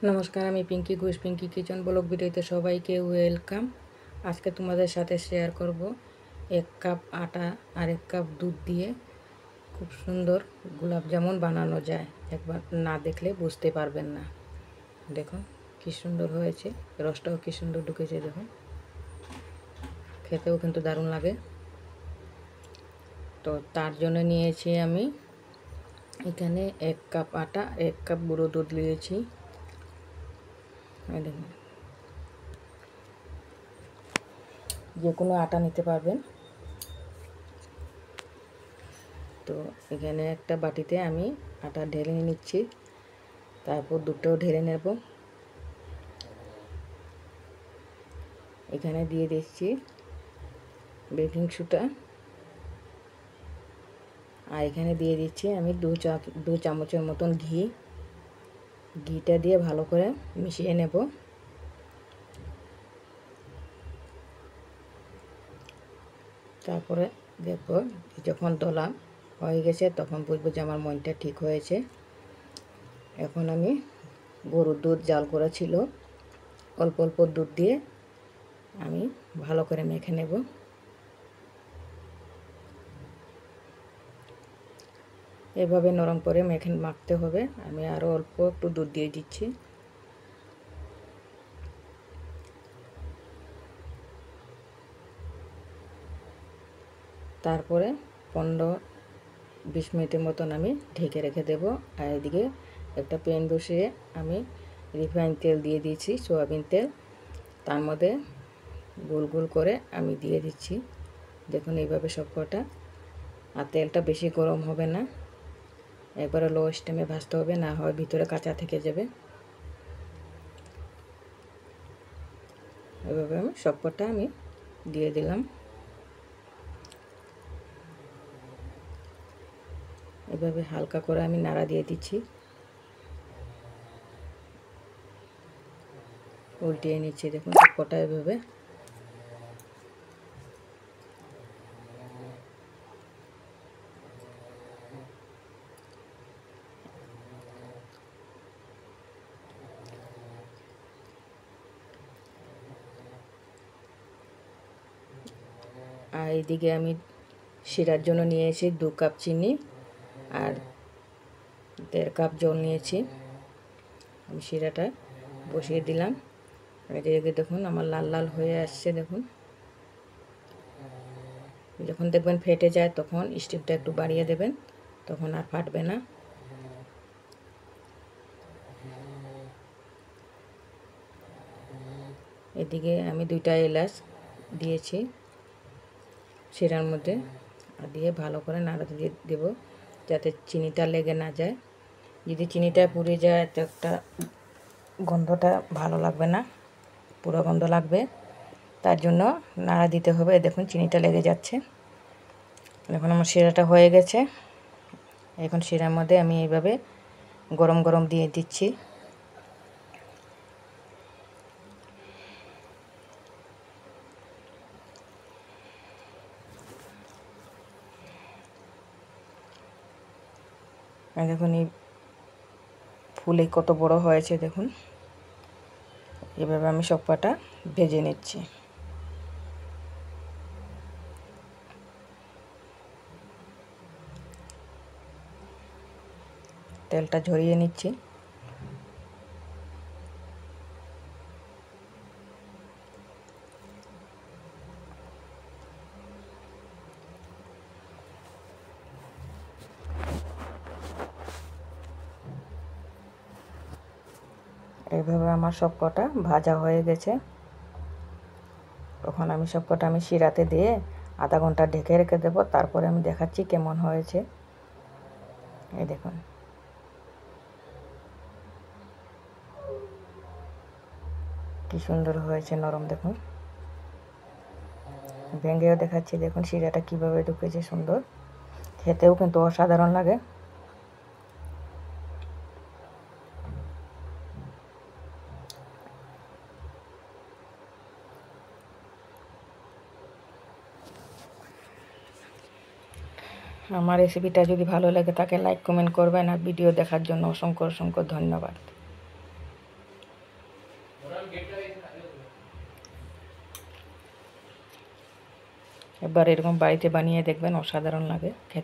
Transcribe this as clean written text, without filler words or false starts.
নমস্কার, আমি Pinki Ghosh, Pinki kitchen blog ভিডিওতে সবাইকে ওয়েলকাম। আজকে তোমাদের সাথে শেয়ার করব 1 কাপ আটা আর 1 কাপ দুধ দিয়ে খুব সুন্দর গোলাপ জামুন বানানো যায়। একবার না দেখলে বুঝতে পারবেন না। দেখুন কি সুন্দর হয়েছে, রসটাও কি সুন্দর ঢুকেছে। দেখুন খেতেও কিন্তু দারুণ লাগে। তো তার জন্য নিয়েছি আমি এখানে 1 কাপ আটা, 1 কাপ গুঁড়ো দুধ নিয়েছি। দেখুন যে কোনো আটা নিতে পারবেন। তো এখানে একটা বাটিতে আমি আটা ঢেলে নিচ্ছি, তারপর দুধটাও ঢেলে নেব। এখানে দিয়ে দিচ্ছি বেকিং সোডা, আর এখানে দিয়ে দিচ্ছি আমি দু চামচের মতন ঘিটা দিয়ে ভালো করে মিশিয়ে নেব। তারপরে দেখব যখন দলা হয়ে গেছে তখন বুঝবো যে আমার মনটা ঠিক হয়েছে। এখন আমি গরুর দুধ জাল করা ছিল, অল্প অল্প দুধ দিয়ে আমি ভালো করে মেখে নেব। এভাবে নরম করে মাখতে হবে। আমি আরও অল্প একটু দুধ দিয়ে দিচ্ছি। তারপরে 15-20 মিনিটের মতন আমি ঢেকে রেখে দেব। আর এদিকে একটা প্যান বসিয়ে আমি রিফাইন তেল দিয়ে দিয়েছি, সয়াবিন তেল। তার মধ্যে গোল গোল করে আমি দিয়ে দিচ্ছি। দেখুন এইভাবে সবকটা। আর তেলটা বেশি গরম হবে না, একবারে লো স্টিমে ভাজতে হবে, না হয় ভিতরে কাঁচা থেকে যাবে। এভাবে আমি সবকটা দিয়ে দিলাম। এভাবে হালকা করে আমি নাড়া দিয়ে দিচ্ছি, উল্টিয়ে নিচ্ছি। দেখুন সবকটা এভাবে। আর এইদিকে আমি শিরার জন্য নিয়েছি 2 কাপ চিনি আর 1.5 কাপ জল নিয়েছি। আমি শিরাটা বসিয়ে দিলাম। এদিকে দেখুন আমার লাল লাল হয়ে আসছে। দেখুন যখন দেখবেন ফেটে যায় তখন স্টিমটা একটু বাড়িয়ে দেবেন, তখন আর ফাটবে না। এদিকে আমি 2টা এলাচ দিয়েছি শিরার মধ্যে, আর দিয়ে ভালো করে নাড়া দিয়ে দেবো যাতে চিনিটা লেগে না যায়। যদি চিনিটা পুড়ে যায় তো একটা গন্ধটা ভালো লাগবে না, পুরো গন্ধ লাগবে। তার জন্য নাড়া দিতে হবে। দেখুন চিনিটা লেগে যাচ্ছে। এখন আমার শিরাটা হয়ে গেছে। এখন শিরার মধ্যে আমি এইভাবে গরম গরম দিয়ে দিচ্ছি। দেখুন এই ফুলে কত বড় হয়েছে। দেখুন এভাবে আমি সব কটা ভেজে নিচ্ছি। তেলটা ঝরিয়ে নিচ্ছি। এইভাবে আমার সব কটা ভাজা হয়ে গেছে। তখন আমি সব কটা শিরাতে দিয়ে আধা ঘন্টা ঢেকে রেখে দেবো। তারপরে আমি দেখাচ্ছি কেমন হয়েছে। এই দেখুন কি সুন্দর হয়েছে, নরম। দেখুন ভেঙেও দেখাচ্ছি। দেখুন শিরাটা কিভাবে ঢুকেছে সুন্দর, খেতেও কিন্তু অসাধারণ লাগে। আমার রেসিপিটা যদি ভালো লাগে তাকে লাইক কমেন্ট করবেন, আর ভিডিও দেখার জন্য অসংখ্য অসংখ্য ধন্যবাদ। একবার এরকম বাড়িতে বানিয়ে দেখবেন, অসাধারণ লাগে খেতে।